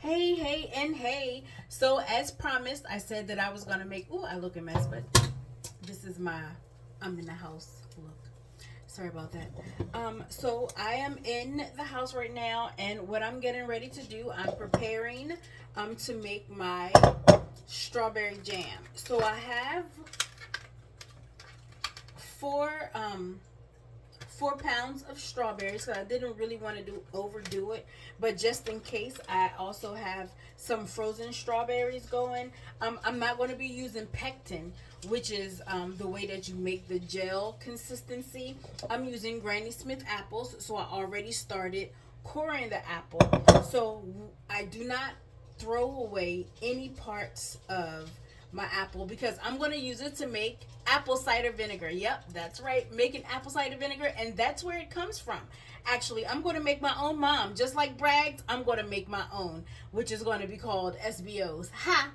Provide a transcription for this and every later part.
Hey, hey, and hey. So, as promised, I said that I was going to make. Ooh, I look a mess, but this is my. I'm in the house look. Sorry about that. So, I am in the house right now, and what I'm getting ready to do, I'm preparing to make my strawberry jam. So, I have four 4 pounds of strawberries, so I didn't really want to do overdo it, but just in case, I also have some frozen strawberries going. I'm not going to be using pectin, which is the way that you make the gel consistency. I'm using Granny Smith apples, so I already started coring the apple, so I do not throw away any parts of my apple because I'm going to use it to make apple cider vinegar. Yep, that's right. Making apple cider vinegar, and that's where it comes from. Actually, I'm going to make my own mom. Just like Bragg's, I'm going to make my own, which is going to be called SBO's. Ha!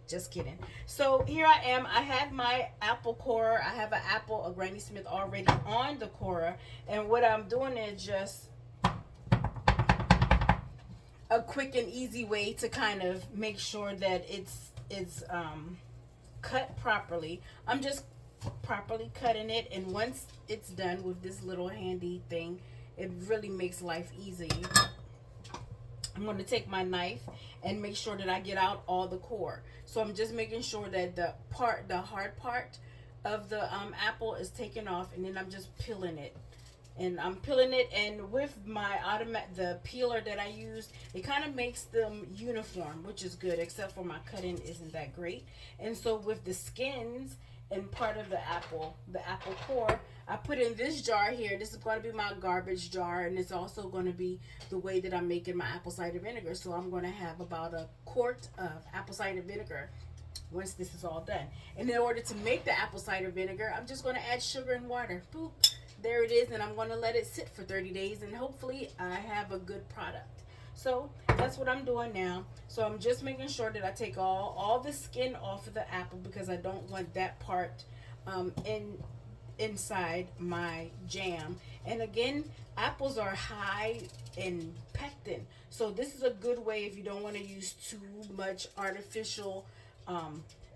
Just kidding. So here I am. I have my apple corer. I have an apple, a Granny Smith already on the corer. And what I'm doing is just a quick and easy way to kind of make sure that it's cut properly. I'm just properly cutting it, and once it's done with this little handy thing, it really makes life easy. I'm going to take my knife and make sure that I get out all the core. So I'm just making sure that the hard part of the apple is taken off, and then I'm just peeling it. And I'm peeling it, and with my the peeler that I use, it kind of makes them uniform, which is good, except for my cutting isn't that great. And so with the skins and part of the apple core, I put in this jar here. This is going to be my garbage jar, and it's also going to be the way that I'm making my apple cider vinegar. So I'm going to have about a quart of apple cider vinegar once this is all done. And in order to make the apple cider vinegar, I'm just going to add sugar and water. Boop. There it is, and I'm going to let it sit for 30 days, and hopefully I have a good product. So that's what I'm doing now. So I'm just making sure that I take all the skin off of the apple because I don't want that part inside my jam. And again, apples are high in pectin, so this is a good way if you don't want to use too much artificial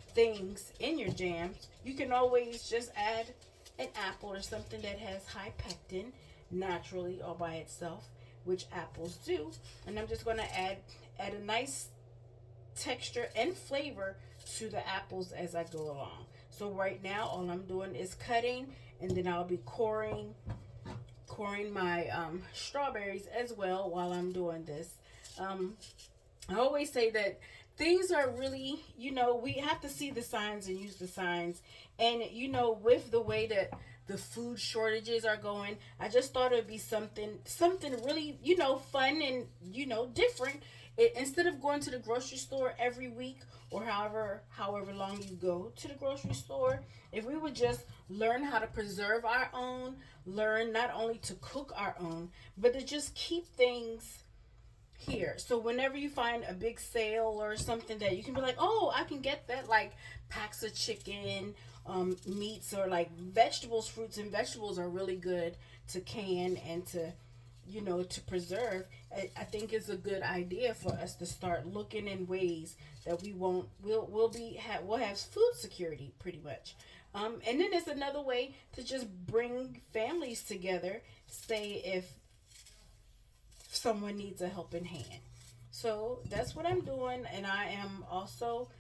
things in your jams. You can always just add an apple or something that has high pectin naturally all by itself, which apples do. And I'm just going to add a nice texture and flavor to the apples as I go along. So right now all I'm doing is cutting, and then I'll be coring my strawberries as well while I'm doing this. I always say that things are really, we have to see the signs and use the signs. And, with the way that the food shortages are going, I just thought it would be something really, fun and, different. Instead of going to the grocery store every week or however long you go to the grocery store, if we would just learn how to preserve our own, learn not only to cook our own, but to just keep things here. So whenever you find a big sale or something that you can be like, oh, I can get that, like packs of chicken, meats, or like vegetables, fruits and vegetables are really good to can and to preserve. I think it's a good idea for us to start looking in ways that we'll have food security pretty much. And then there's another way to just bring families together, say if someone needs a helping hand. So that's what I'm doing, and I am also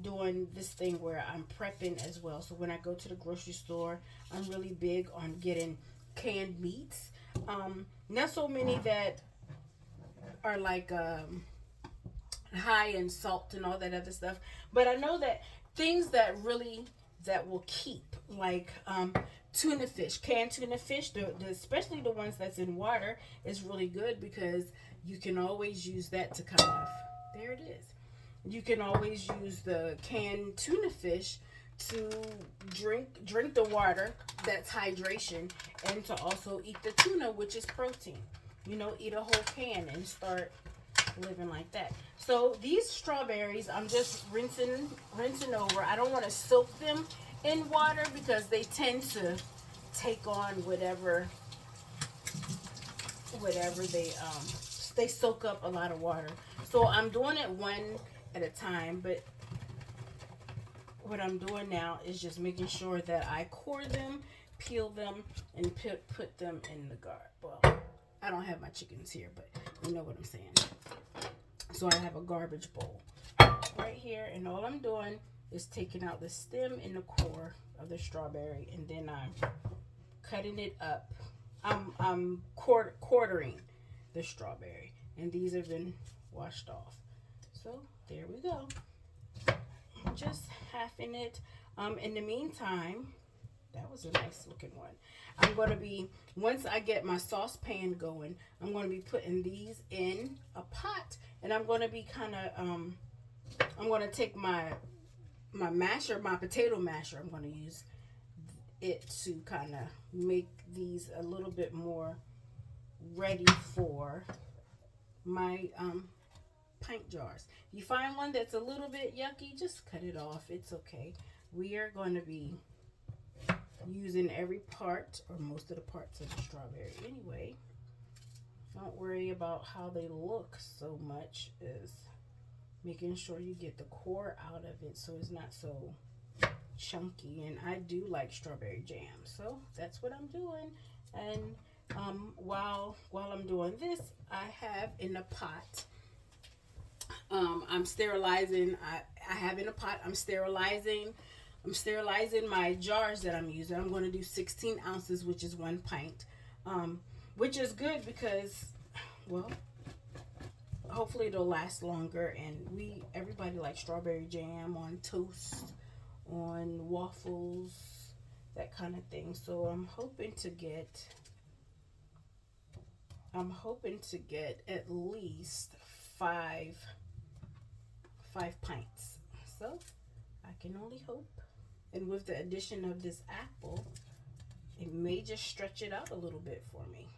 doing this thing where I'm prepping as well. So when I go to the grocery store, I'm really big on getting canned meats. Not so many that are like high in salt and all that other stuff, but I know that things that will keep, like tuna fish, canned tuna fish, especially the ones that's in water, is really good because you can always use that to kind of, there it is. You can always use the canned tuna fish to drink the water, that's hydration, and to also eat the tuna, which is protein. Eat a whole can and start living like that. So these strawberries, I'm just rinsing over. I don't want to soak them in water because they tend to take on whatever they they soak up a lot of water. So I'm doing it one at a time, but what I'm doing now is just making sure that I core them, peel them, and put them in the Well, I don't have my chickens here, but you know what I'm saying. So I have a garbage bowl right here, and all I'm doing is taking out the stem and the core of the strawberry, and then I'm cutting it up. I'm quartering the strawberry, and these have been washed off. So there we go. Just halving it. In the meantime, that was a nice looking one. I'm going to be, once I get my saucepan going, I'm going to be putting these in a pot, and I'm going to be kind of, I'm going to take my masher, my potato masher. I'm going to use it to kind of make these a little bit more ready for my pint jars. If you find one that's a little bit yucky, just cut it off. It's okay. We are going to be using every part or most of the parts of the strawberry anyway. Don't worry about how they look so much as making sure you get the core out of it so it's not so chunky. And I do like strawberry jam, so that's what I'm doing. And while I'm doing this, I have in the pot, I'm sterilizing. I have in a pot. I'm sterilizing my jars that I'm using. I'm going to do 16 ounces, which is 1 pint, which is good because, well, hopefully it'll last longer. And everybody likes strawberry jam on toast, on waffles, that kind of thing. So I'm hoping to get at least five pints. So I can only hope. And with the addition of this apple, it may just stretch it out a little bit for me,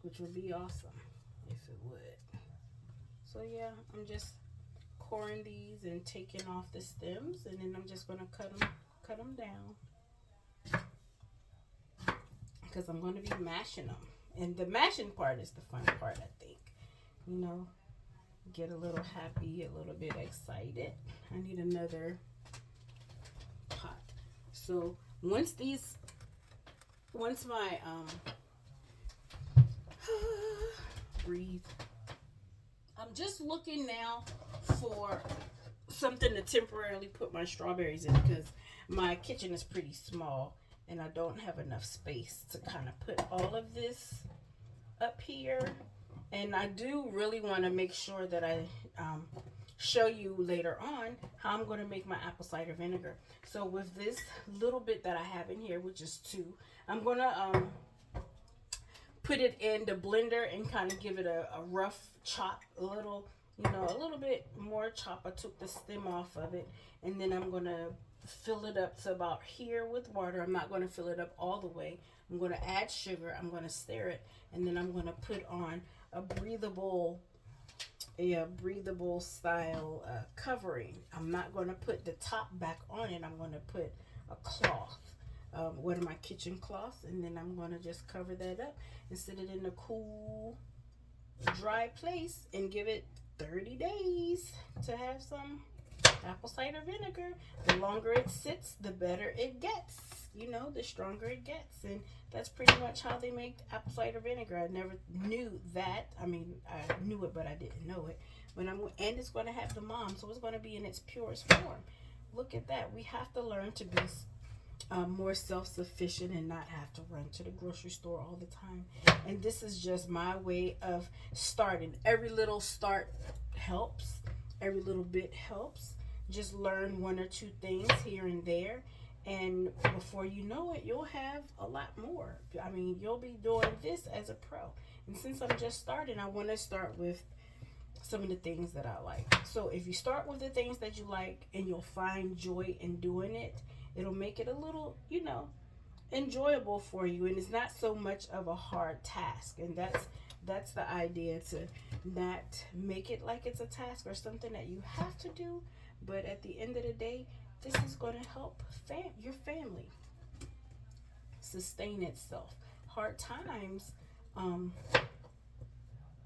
which would be awesome if it would. So yeah, I'm just coring these and taking off the stems, and then I'm just going to cut them down because I'm going to be mashing them. And the mashing part is the fun part, I think. You know, get a little happy, a little bit excited. I need another pot. So once my breathe, I'm just looking now for something to temporarily put my strawberries in because my kitchen is pretty small and I don't have enough space to kind of put all of this up here. And I do really want to make sure that I show you later on how I'm going to make my apple cider vinegar. So with this little bit that I have in here, which is 2, I'm going to put it in the blender and kind of give it a rough chop, a little bit more chop. I took the stem off of it, and then I'm going to fill it up to about here with water. I'm not going to fill it up all the way. I'm going to add sugar. I'm going to stir it, and then I'm going to put on a breathable style covering. I'm not going to put the top back on it. I'm going to put a cloth, one of my kitchen cloths, and then I'm going to just cover that up and set it in a cool, dry place and give it 30 days to have some apple cider vinegar. The longer it sits, the better it gets. You know, the stronger it gets. And that's pretty much how they make apple cider vinegar. I never knew that. I mean, I knew it, but I didn't know it. And it's going to have the mom, so it's going to be in its purest form. Look at that. We have to learn to be more self-sufficient and not have to run to the grocery store all the time. And this is just my way of starting. Every little start helps. Every little bit helps. Just learn 1 or 2 things here and there, and before you know it, you'll have a lot more. I mean, you'll be doing this as a pro. And since I'm just starting, I want to start with some of the things that I like. So if you start with the things that you like and you'll find joy in doing it, it'll make it a little, enjoyable for you, and it's not so much of a hard task. And that's the idea, to not make it like it's a task or something that you have to do. But at the end of the day, this is going to help your family sustain itself. Hard times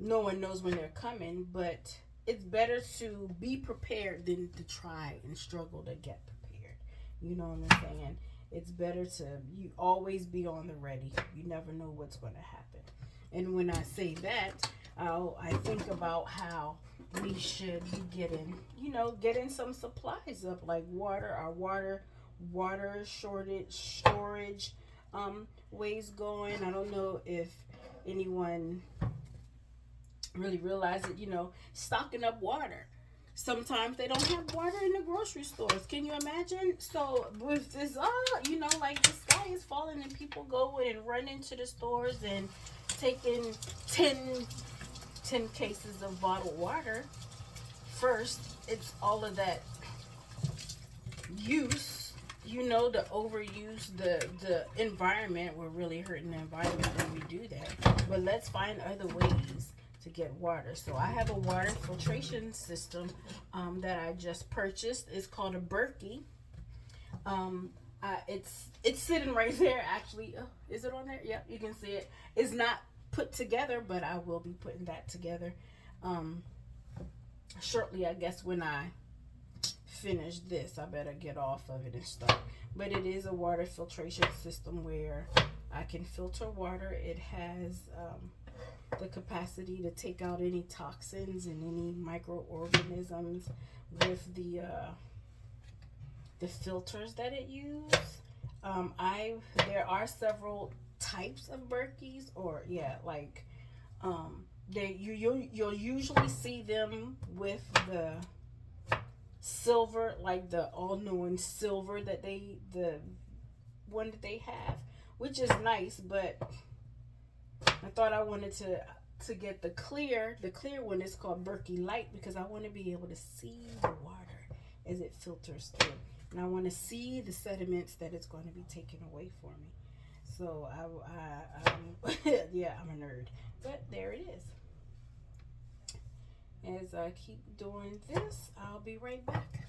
no one knows when they're coming, but it's better to be prepared than to try and struggle to get prepared. You know what I'm saying? It's better to you always be on the ready. You never know what's going to happen. And when I say that, I think about how we should be getting, getting some supplies up, like our water shortage, storage, ways going. I don't know if anyone really realize it, stocking up water. Sometimes they don't have water in the grocery stores. Can you imagine? So with this, like the sky is falling and people go and run into the stores and taking 10 cases of bottled water. First, it's all of that use, the overuse, the environment. We're really hurting the environment when we do that. But let's find other ways to get water. So I have a water filtration system that I just purchased. It's called a Berkey. It's sitting right there actually. Oh, is it on there? Yep, you can see it. It's not put together, but I will be putting that together shortly. I guess when I finish this, I better get off of it and start. But it is a water filtration system where I can filter water. It has the capacity to take out any toxins and any microorganisms with the filters that it uses. There are several types of Berkeys, or you'll usually see them with the silver, like the all-knowing silver the one that they have, which is nice, but I thought I wanted to get the clear one. Is called Berkey Light because I want to be able to see the water as it filters through, and I want to see the sediments that it's going to be taken away for me. So I'm a nerd, but there it is. As I keep doing this, I'll be right back.